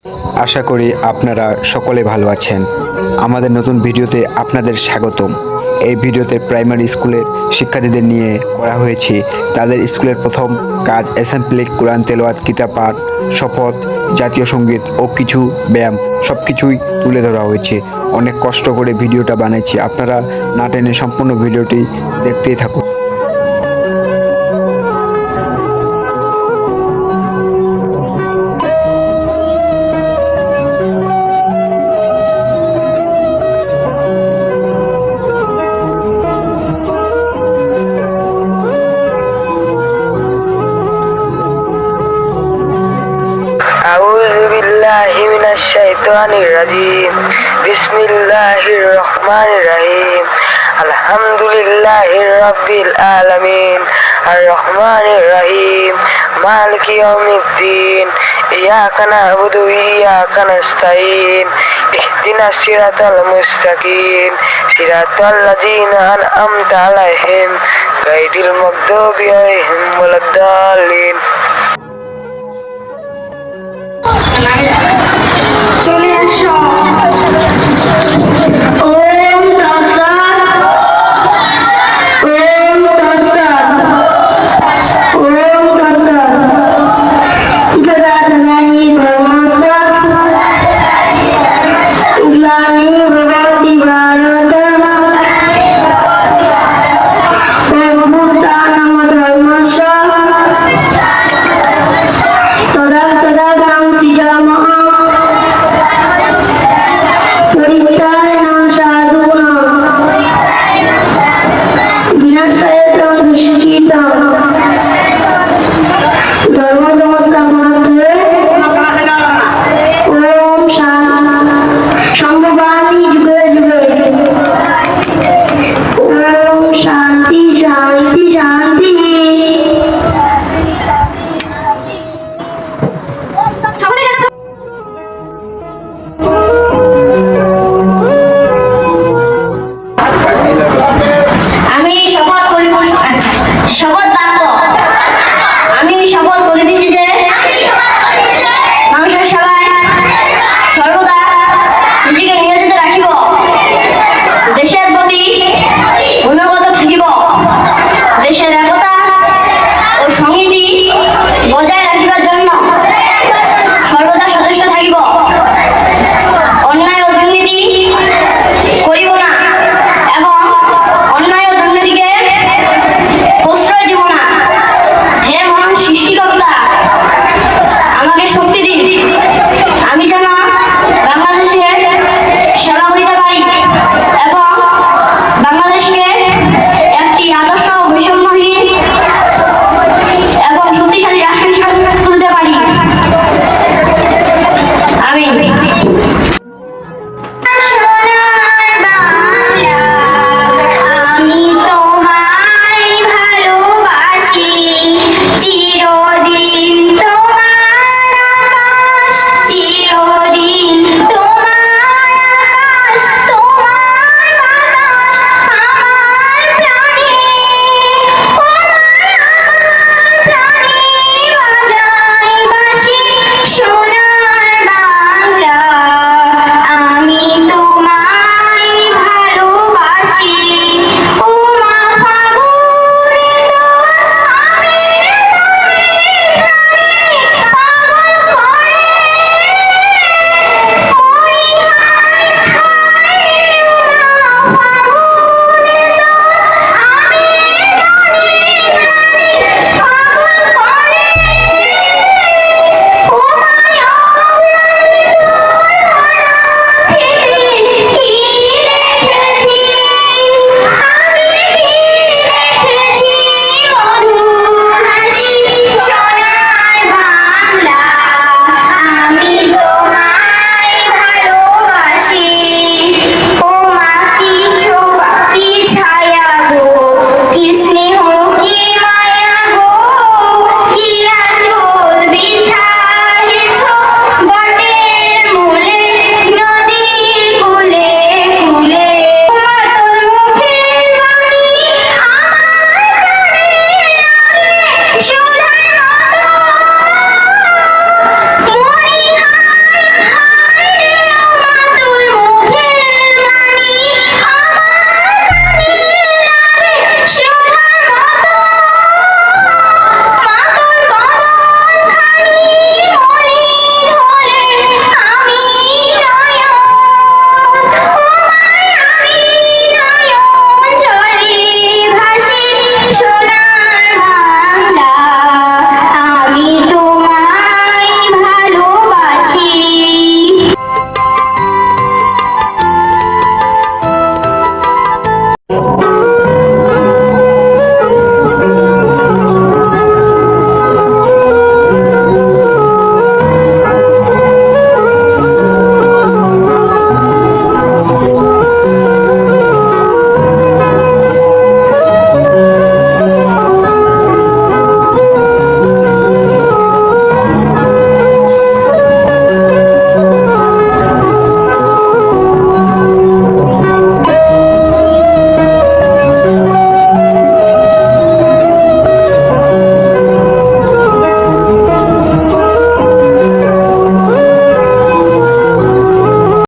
আশা করি আপনারা সকলে ভালো আছেন। আমাদের নতুন ভিডিওতে আপনাদের স্বাগতম। এই ভিডিওতে প্রাইমারি স্কুলের শিক্ষার্থীদের নিয়ে করা হয়েছে তাদের স্কুলের প্রথম কাজ অ্যাসেম্বলি, কোরআন তেলাওয়াত, কিতাব পাঠ, শপথ, জাতীয় সঙ্গীত ও কিছু ব্যায়াম সব কিছুই তুলে ধরা হয়েছে। অনেক কষ্ট করে ভিডিওটা বানিয়েছি, আপনারা না টেনে সম্পূর্ণ ভিডিওটি দেখতেই থাকুন। أعوذ بالله من الشيطان الرجيم بسم الله الرحمن الرحيم الحمد لله رب العالمين الرحمن الرحيم مالك يوم الدين إياك نعبد وإياك نستعين اهدنا الصراط المستقيم صراط الذين أنعمت عليهم غير المغضوب عليهم ولا الضالين চলে আসো। ওম তৎসৎ, ওম তৎসৎ, ওম তৎসৎ। যদাতদানি ধর্মস্য গ্লানি ভবতি ভারতম অভ্যুত্থানম ধর্মস্য তদা তদা গ্রামসি জনমঃ